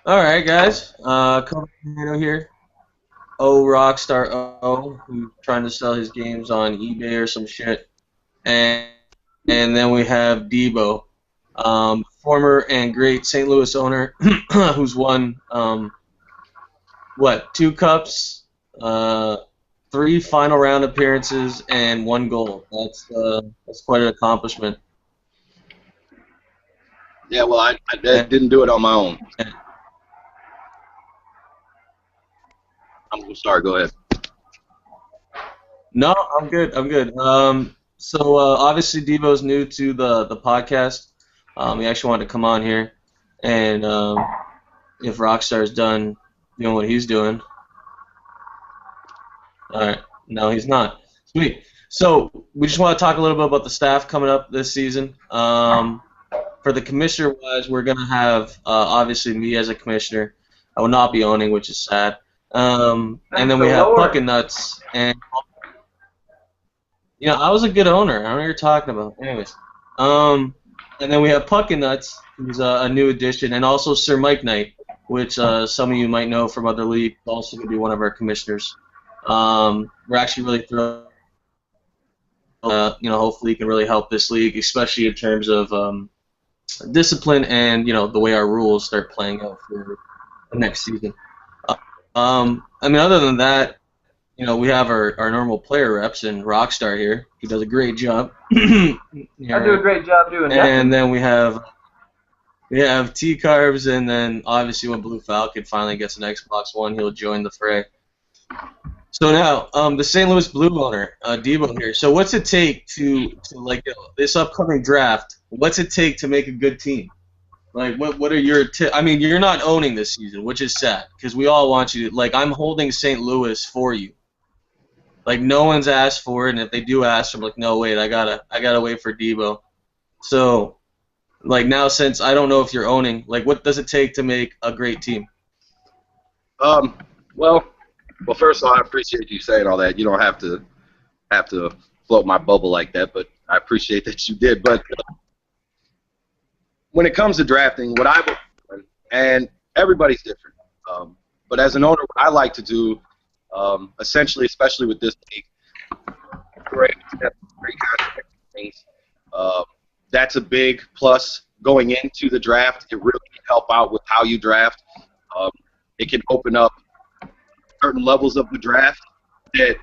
All right, guys. Kobe Tomato here. O Rockstar O, who's trying to sell his games on eBay or some shit. And and then we have Debo, former and great St. Louis owner, who's won two cups, uh, three final round appearances, and one goal. That's quite an accomplishment. Yeah, well, I And, didn't do it on my own. I'm sorry. Go ahead. no, I'm good. I'm good. Obviously Debo's new to the podcast. He actually wanted to come on here, and if Rockstar's done doing what he's doing, all right. No, he's not. Sweet. So we just want to talk a little bit about the staff coming up this season. For the commissioner wise, we're gonna have obviously me as a commissioner. I will not be owning, which is sad. And Thank then the we have Lord. Puckin Nuts, and I was a good owner. I don't know what you're talking about. Anyways, and then we have Puckin Nuts, who's a new addition, and also Sir Mike Knight, which some of you might know from other leagues, also going to be one of our commissioners. We're actually really thrilled. Hopefully he can really help this league, especially in terms of discipline and the way our rules start playing out for the next season. Other than that, we have our normal player reps and Rockstar here. He does a great job. I do a great job doing And nothing. then we have T Carbs, and then obviously when Blue Falcon finally gets an Xbox One, he'll join the fray. So now, the St. Louis Blue owner, Debo here. So what's it take to this upcoming draft? What's it take to make a good team? Like, what are your tips? I mean, you're not owning this season, which is sad because we all want you to. Like, I'm holding St. Louis for you. Like, no one's asked for it, and if they do ask, I'm like, no, wait, I gotta wait for Debo. So, like, now since I don't know if you're owning, like, what does it take to make a great team? Um, well, first of all, I appreciate you saying all that. You don't have to float my bubble like that, but I appreciate that you did. But when it comes to drafting, what I would, and everybody's different. But as an owner, what I like to do, essentially, especially with this league, we're able to have great contract things. Uh, that's a big plus going into the draft. It really can help out with how you draft. Um, it can open up certain levels of the draft that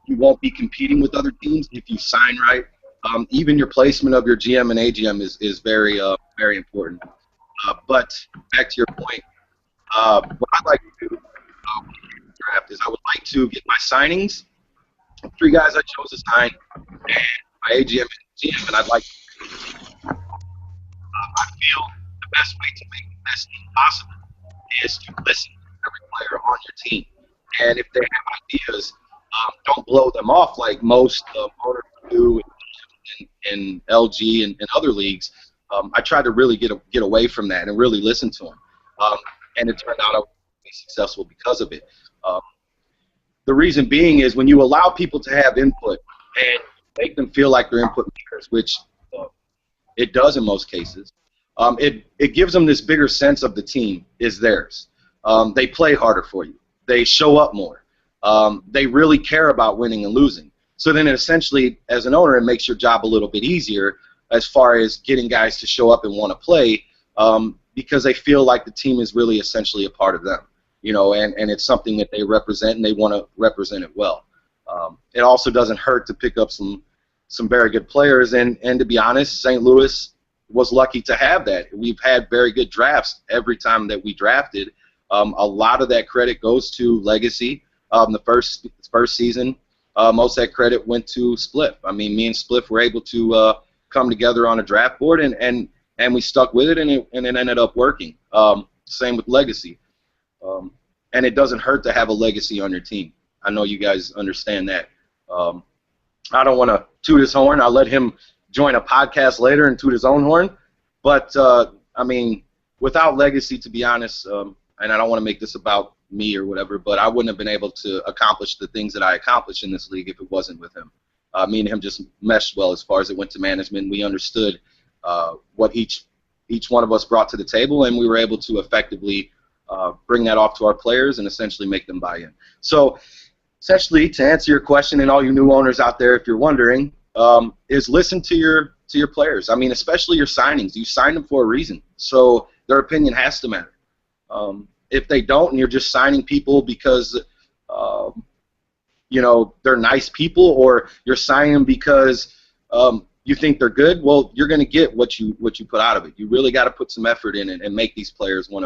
you won't be competing with other teams if you sign right. Even your placement of your GM and AGM is very very important. But back to your point, what I like to do when draft is I would like to get my signings, three guys I chose to sign, and my AGM and GM, and I'd like. I feel the best way to make the best team possible is to listen to every player on your team. And if they have ideas, don't blow them off like most owners do in LG and other leagues. I try to really get away from that and really listen to them. And it turned out I was successful because of it. Um, the reason being is when you allow people to have input and make them feel like they're input makers, which uh, it does in most cases, it gives them this bigger sense of the team is theirs. They play harder for you. They show up more. They really care about winning and losing. So then, essentially, as an owner, it makes your job a little bit easier as far as getting guys to show up and want to play because they feel like the team is really essentially a part of them. And it's something that they represent and they want to represent it well. It also doesn't hurt to pick up some very good players. And to be honest, St. Louis was lucky to have that. We've had very good drafts every time that we drafted. A lot of that credit goes to legacy. The first season, most of that credit went to Spliff. I mean, me and Spliff were able to come together on a draft board, and we stuck with it, and it ended up working. Same with legacy. And it doesn't hurt to have a legacy on your team. I know you guys understand that. I don't want to toot his horn. I'll let him join a podcast later and toot his own horn. But, without legacy, to be honest, and I don't want to make this about me or whatever, but I wouldn't have been able to accomplish the things that I accomplished in this league if it wasn't with him. Me and him just meshed well as far as it went to management. We understood what each one of us brought to the table, and we were able to effectively bring that off to our players and essentially make them buy in. So essentially, to answer your question, and all you new owners out there, if you're wondering, is listen to your players. I mean, especially your signings. You signed them for a reason, so their opinion has to matter. If they don't, and you're just signing people because you know, they're nice people, or you're signing them because you think they're good, well, you're going to get what you put out of it. You really got to put some effort in it and make these players want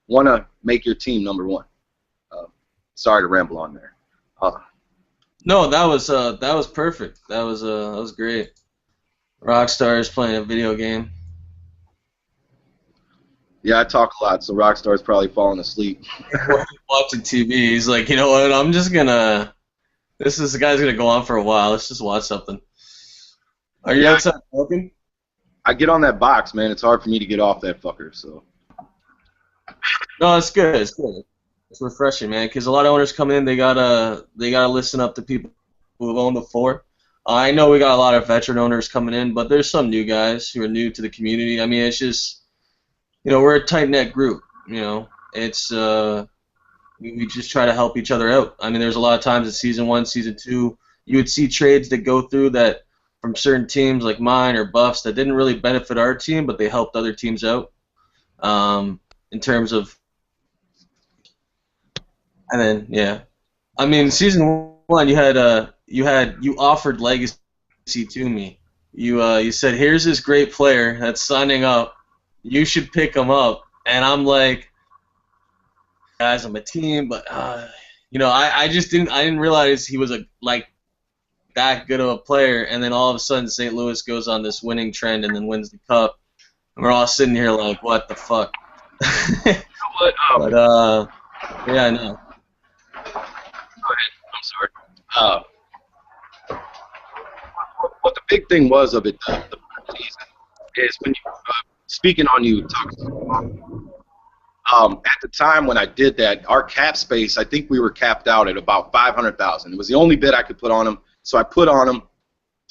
to make your team number one. Sorry to ramble on there. No, that was perfect. That was great. Rockstar is playing a video game. Yeah, I talk a lot, so Rockstar's probably falling asleep. Watching TV, he's like, you know what? I'm just gonna. The guy's gonna go on for a while. Let's just watch something. Are you outside smoking? I get on that box, man. It's hard for me to get off that fucker. So. No, it's good. It's good. It's refreshing, man. Because a lot of owners come in, they gotta listen up to people who have owned before. I know we got a lot of veteran owners coming in, but there's some new guys who are new to the community. I mean, it's just, you know, we're a tight-knit group. You know, it's we just try to help each other out. I mean, there's a lot of times in Season 1, Season 2, you would see trades that go through that from certain teams like mine or Buffs that didn't really benefit our team, but they helped other teams out in terms of. And then, yeah, I mean, Season 1, you offered legacy to me. You said, here's this great player that's signing up. You should pick him up. And I'm like, guys, I'm a team, but you know, I didn't realize he was that good of a player. And then all of a sudden, St. Louis goes on this winning trend and then wins the cup. And we're all sitting here like, what the fuck? You know what? But yeah, I know. Go ahead. I'm sorry. What the big thing was of it, the season, is when you speaking on you talking. At the time when I did that, our cap space, I think we were capped out at about $500,000. It was the only bid I could put on him, so I put on him.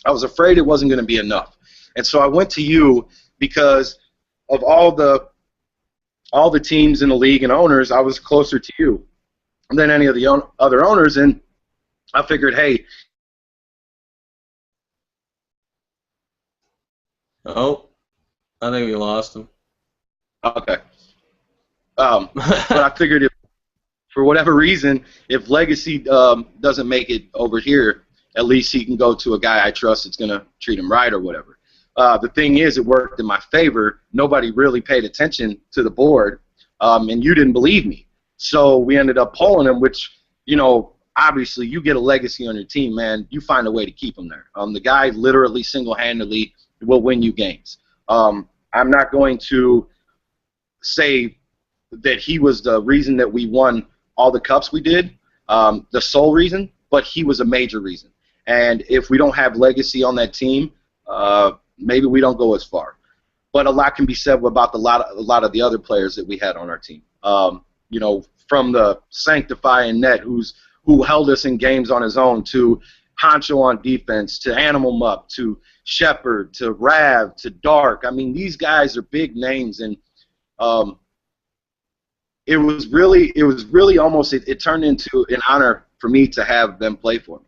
I was afraid it wasn't going to be enough, and so I went to you because of all the teams in the league and owners. I was closer to you than any of the other owners, and I figured, hey. Oh, I think we lost him. Okay. But I figured if, for whatever reason, if Legacy doesn't make it over here, at least he can go to a guy I trust that's going to treat him right or whatever. The thing is, it worked in my favor. Nobody really paid attention to the board, and you didn't believe me. So we ended up polling him, which, you know, obviously you get a Legacy on your team, man, you find a way to keep him there. The guy literally single-handedly will win you games. I'm not going to say that he was the reason that we won all the cups we did, the sole reason, but he was a major reason. And if we don't have Legacy on that team, maybe we don't go as far. But a lot can be said about a lot of the other players that we had on our team. You know, from the sanctifying net who held us in games on his own, to Honcho on defense, to Animal Mup, to Shepard, to Rav, to Dark. I mean, these guys are big names, and it was really almost, it turned into an honor for me to have them play for me.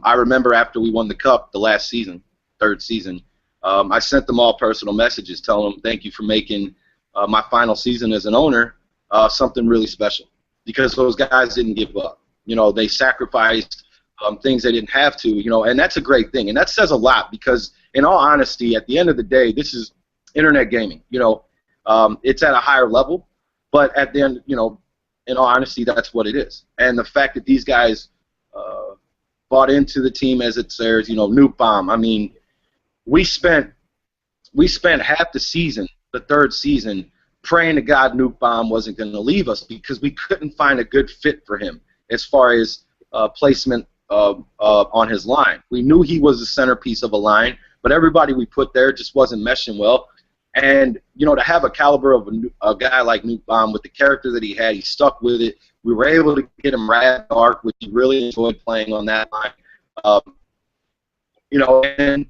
I remember after we won the cup the last season, third season, I sent them all personal messages telling them thank you for making my final season as an owner something really special, because those guys didn't give up. You know, they sacrificed things they didn't have to, you know, and that's a great thing. And that says a lot, because in all honesty, at the end of the day, this is internet gaming. You know, it's at a higher level, but at the end, you know, in all honesty, that's what it is. And the fact that these guys bought into the team as it's theirs, you know, Nuke Bomb. I mean, we spent half the season, the third season, praying to God Nuke Bomb wasn't going to leave us, because we couldn't find a good fit for him as far as placement on his line. We knew he was the centerpiece of a line, but everybody we put there just wasn't meshing well. And, you know, to have a caliber of a guy like Nuke Bomb with the character that he had, he stuck with it. We were able to get him Rad Dark, which he really enjoyed playing on that line. You know, and,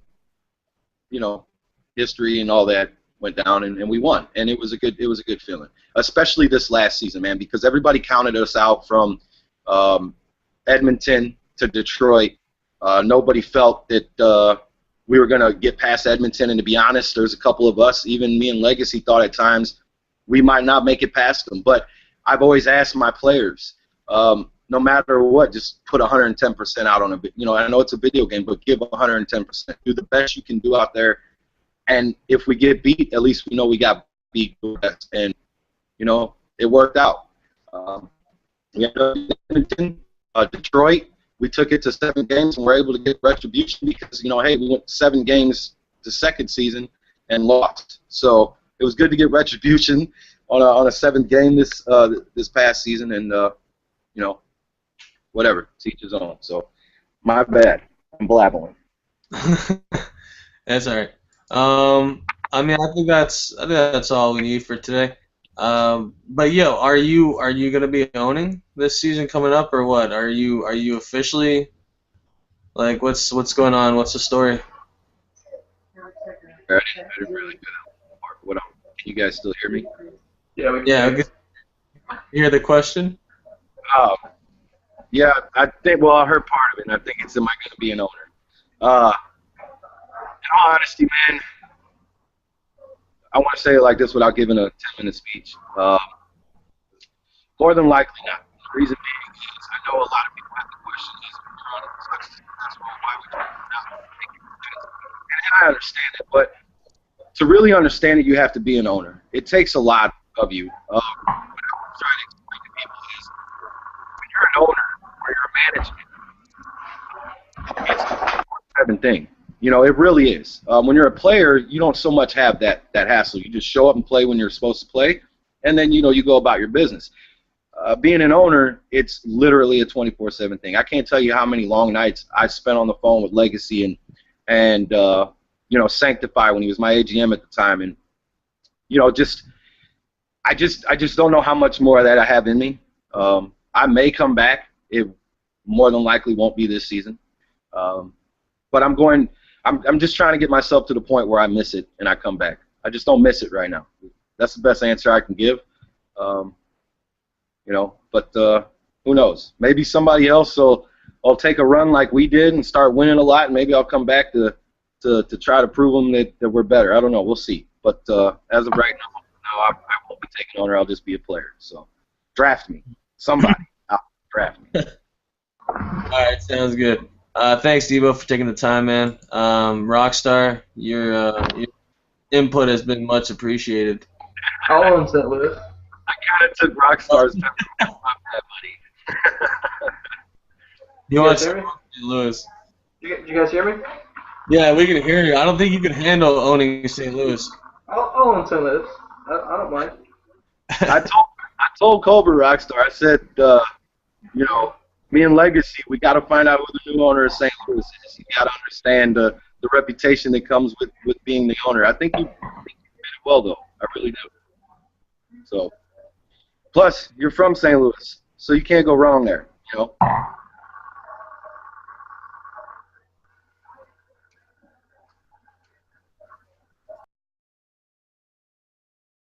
you know, history and all that, went down and we won, and it was a good feeling, especially this last season, man, because everybody counted us out from Edmonton to Detroit. Nobody felt that we were going to get past Edmonton, and to be honest, there's a couple of us, even me and Legacy, thought at times we might not make it past them. But I've always asked my players, no matter what, just put 110% out on it. You know, I know it's a video game, but give 110%. Do the best you can do out there. And if we get beat, at least we know we got beat. And, you know, it worked out. We ended up in Edmonton, Detroit. We took it to 7 games and were able to get retribution because, you know, hey, we went 7 games the second season and lost. So it was good to get retribution on a 7th game this past season, and you know, whatever, teach his own. So my bad, I'm blabbering. That's all right. I mean, I think that's all we need for today. But yo, are you gonna be owning this season coming up, or what? Are you officially, like, what's going on? What's the story? I didn't really what else? Can you guys still hear me? Yeah, we can. Yeah, you hear the question? Yeah, I think. Well, I heard part of it, and I think it's, am I going to be an owner? In all honesty, man, I want to say it like this without giving a 10-minute speech. More than likely not. The reason being is I know a lot of people have the question is we're trying to such successful, why we trying to not make it. And I understand it, but to really understand it, you have to be an owner. It takes a lot of you. What I'm trying to explain to people is when you're an owner or you're a management, it's a 24/7 thing. You know, it really is. When you're a player, you don't so much have that hassle. You just show up and play when you're supposed to play, and then, you know, you go about your business. Being an owner, it's literally a 24/7 thing. I can't tell you how many long nights I spent on the phone with Legacy and you know, Sanctify when he was my AGM at the time, and you know, I just don't know how much more of that I have in me. I may come back. It more than likely won't be this season, but I'm just trying to get myself to the point where I miss it and I come back. I just don't miss it right now. That's the best answer I can give. You know, but who knows? Maybe somebody else will take a run like we did and start winning a lot, and maybe I'll come back to try to prove them that we're better. I don't know. We'll see. But as of right now, no, I won't be taking owner. I'll just be a player. So draft me. Somebody. Draft me. All right, sounds good. Thanks, Debo, for taking the time, man. Rockstar, your input has been much appreciated. All in St. Louis. I kind of took Rockstar's number that money. You want to St. Louis? You guys hear me? Yeah, we can hear you. I don't think you can handle owning St. Louis. I'll own St. Louis. I don't mind. I told Cobra Rockstar, I said, you know, me and Legacy, we got to find out who the new owner of St. Louis is. You got to understand the reputation that comes with being the owner. I think you did it well, though. I really do. So, plus, you're from St. Louis, so you can't go wrong there, you know.